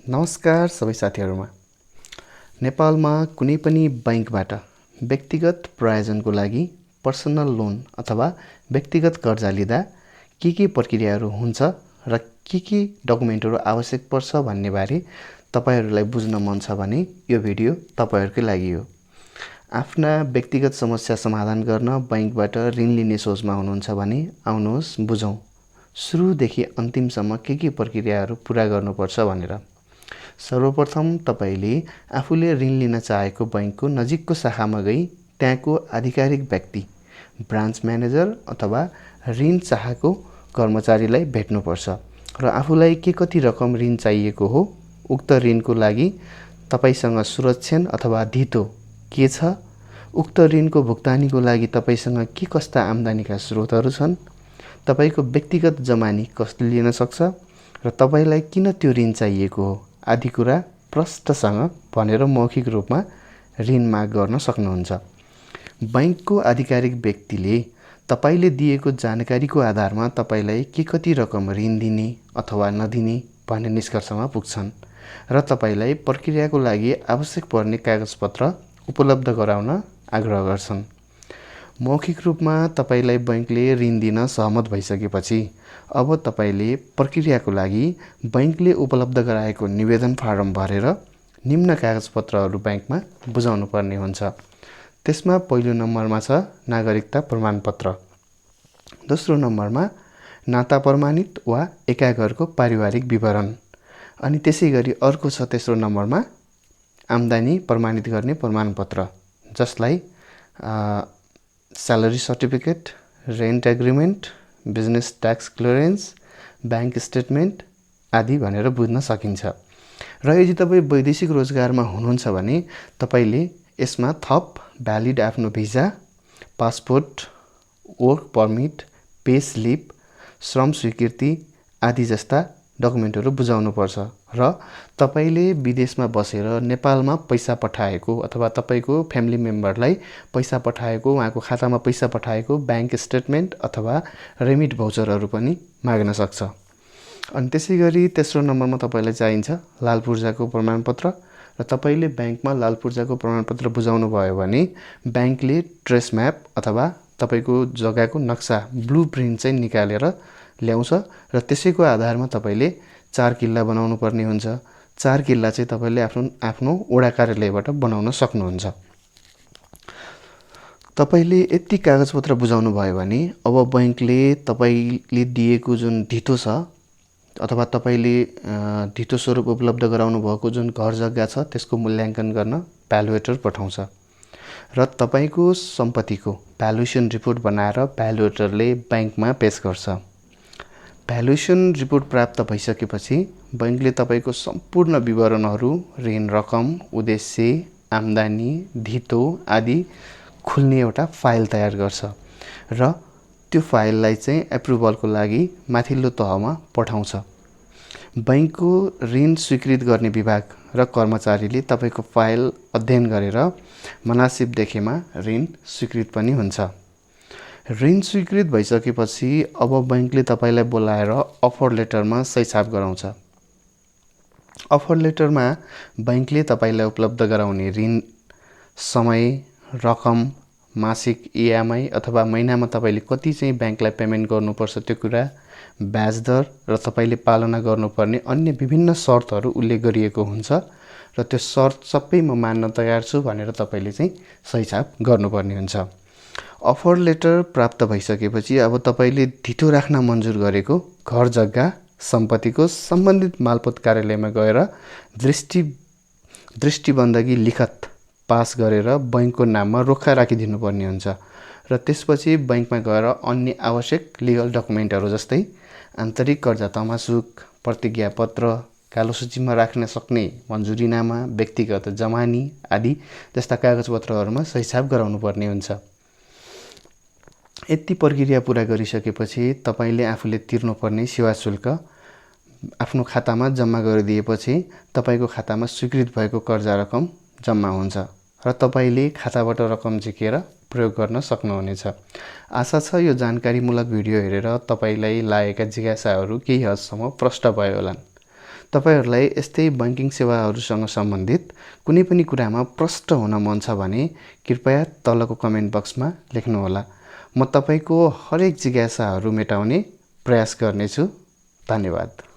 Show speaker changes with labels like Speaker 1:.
Speaker 1: नमस्कार सबै साथीहरुमा। नेपालमा कुनै पनि बैंकबाट व्यक्तिगत प्रयोजनको लागि पर्सनल लोन अथवा व्यक्तिगत कर्जा लिँदा के प्रक्रियाहरू हुन्छ र के डकुमेन्टहरू आवश्यक पर्छ भन्ने बारे तपाईहरुलाई बुझ्न मन छ भने यो भिडियो तपाईहरुकै लागि हो। आफ्ना व्यक्तिगत समस्या समाधान गर्न बैंकबाट ऋण लिने सोचमा हुनुहुन्छ भने आउनुहोस् बुझौं सुरुदेखि अन्तिमसम्म के प्रक्रियाहरू पूरा गर्नुपर्छ भनेर। सर्वप्रथम तपाईले आफूले ऋण लिन चाहेको बैंकको नजिकको शाखामा गई त्यहाँको आधिकारिक व्यक्ति ब्रान्च म्यानेजर अथवा ऋण शाखाको कर्मचारीलाई भेट्नुपर्छ र आफूलाई कति रकम ऋण चाहिएको हो, उक्त ऋणको लागि तपाईसँग सुरक्षण अथवा धितो के छ, उक्त ऋणको भुक्तानीको लागि तपाईसँग के कस्ता आम्दानीका स्रोतहरू छन्, तपाईको व्यक्तिगत जमानी कसले लिन सक्छ र तपाईलाई किन त्यो ऋण चाहिएको हो आदि कुरा प्रष्टसँग भनेर मौखिक रूपमा ऋण माग गर्न सक्नुहुन्छ। बैंकको आधिकारिक व्यक्तिले तपाईले दिएको जानकारीको आधारमा तपाईलाई कति रकम ऋण दिने अथवा नदिने भन्ने निष्कर्षमा पुग्छन् र तपाईलाई प्रक्रियाको लागि आवश्यक पर्ने कागजपत्र उपलब्ध गराउन आग्रह गर्छन्। मौखिक रूपमा तपाईलाई बैंकले ऋण दिन सहमत भइसकेपछि अब तपाईले प्रक्रियाको लागि बैंकले उपलब्ध गराएको निवेदन फारम भरेर निम्न कागजपत्रहरू बैंकमा बुझाउनु पर्ने हुन्छ। त्यसमा पहिलो नम्बरमा छ नागरिकता प्रमाणपत्र, दोस्रो नम्बरमा नाता प्रमाणित वा एका घरको पारिवारिक विवरण, अनि त्यसैगरी अर्को छ तेस्रो नम्बरमा आम्दानी प्रमाणित गर्ने प्रमाणपत्र जसलाई salary certificate, rent agreement, business tax clearance, bank statement आदि भनेर बुझ्न सकिन्छ। र यदि तपाई वैदेशिक रोजगारमा हुनुहुन्छ भने तपाईले यसमा थप भ्यालिड आफ्नो visa, passport, work permit, pay slip, श्रम स्वीकृति आदि जस्ता डकुमेन्टहरू बुझाउनु पर्छ र तपाईले विदेशमा बसेर नेपालमा पैसा पठाएको अथवा तपाईको फ्यामिली मेम्बरलाई पैसा पठाएको, उहाँको खातामा पैसा पठाएको बैंक स्टेटमेन्ट अथवा रेमिट भाउचरहरू पनि माग्न सक्छ। अनि त्यसैगरी तेस्रो नम्बरमा तपाईलाई चाहिन्छ लाल पूर्जाको प्रमाणपत्र र तपाईले बैंकमा लाल पूर्जाको प्रमाणपत्र बुझाउनु भयो भने बैंकले ट्रेस म्याप अथवा तपाईको जग्गाको नक्सा ब्लुप्रिन्ट चाहिँ निकालेर ल्याउँछ र त्यसैको आधारमा तपाईले 4 किल्ला बनाउनु पर्ने हुन्छ। 4 किल्ला चाहिँ तपाईले आफ्नो वडा कार्यालयबाट बनाउन सक्नुहुन्छ। तपाईले यति कागजपत्र बुझाउनु भयो भने अब बैंकले तपाईले दिएको जुन धितो छ अथवा तपाईले धितो स्वरूप उपलब्ध गराउनु भएको जुन घर जग्गा छ त्यसको मूल्याङ्कन गर्न भ्यालुएटर पठाउँछ र तपाईको सम्पत्तिको भ्यालुएसन रिपोर्ट बनाएर भ्यालुएटरले बैंकमा पेश गर्छ। भ्यालुएसन रिपोर्ट प्राप्त भइसकेपछि बैंकले तपाईको सम्पूर्ण विवरणहरू, ऋण रकम, उद्देश्य, आम्दानी, धितो आदि खुल्ने एउटा फाइल तयार गर्छ र त्यो फाइललाई चाहिँ एप्रुभलको लागि माथिल्लो तहमा पठाउँछ। बैंकको ऋण स्वीकृत गर्ने विभाग र कर्मचारीले तपाईको फाइल अध्ययन गरेर मनासिब देखेमा ऋण स्वीकृत पनि हुन्छ। ऋण स्वीकृत भइसकेपछि अब बैंकले तपाईलाई बोलाएर अफर लेटरमा सही छाप गराउँछ। अफर लेटरमा बैंकले तपाईलाई उपलब्ध गराउने ऋण समय, रकम, मासिक इएमआई अथवा महिनामा तपाईले कति चाहिँ बैंकलाई पेमेन्ट गर्नुपर्छ त्यो कुरा, ब्याज दर र तपाईले पालना गर्नुपर्ने अन्य विभिन्न शर्तहरू उल्लेख गरिएको हुन्छ र त्यो शर्त सबै म मान्न तयार छु भनेर तपाईले चाहिँ सही छाप गर्नुपर्ने हुन्छ। अफर लेटर प्राप्त भइसकेपछि अब तपाईले धितो राख्न मन्जुर गरेको घर जग्गा सम्पत्तिको सम्बन्धित मालपोत कार्यालयमा गएर दृष्टिबन्धकी लिखत पास गरेर बैंकको नाममा रोक्खा राखिदिनु पर्ने हुन्छ र त्यसपछि बैंकमा गएर अन्य आवश्यक लिगल डकुमेन्टहरू जस्तै आन्तरिक कर्जा तमासुक, प्रतिज्ञा पत्र, कालो सूचीमा राख्न सक्ने मन्जुरीनामा, व्यक्तिगत जमानी आदि जस्ता कागजपत्रहरूमा सही छाप गराउनु पर्ने हुन्छ। यति प्रक्रिया पूरा गरिसकेपछि तपाईले आफूले तिर्नुपर्ने सेवा शुल्क आफ्नो खातामा जम्मा गरिदिएपछि तपाईको खातामा स्वीकृत भएको कर्जा रकम जम्मा हुन्छ र तपाईले खाताबाट रकम झिकेर प्रयोग गर्न सक्नुहुनेछ। आशा छ यो जानकारीमूलक भिडियो हेरेर तपाईलाई लागेका जिज्ञासाहरू केही हदसम्म प्रष्ट भयो होलान्। तपाईहरूलाई यस्तै बैंकिङ सेवाहरूसँग सम्बन्धित कुनै पनि कुरामा प्रष्ट हुन मन छ भने कृपया तलको कमेन्ट बक्समा लेख्नुहोला। म तपाईको हरेक जिज्ञासाहरू मेटाउने प्रयास गर्नेछु। धन्यवाद।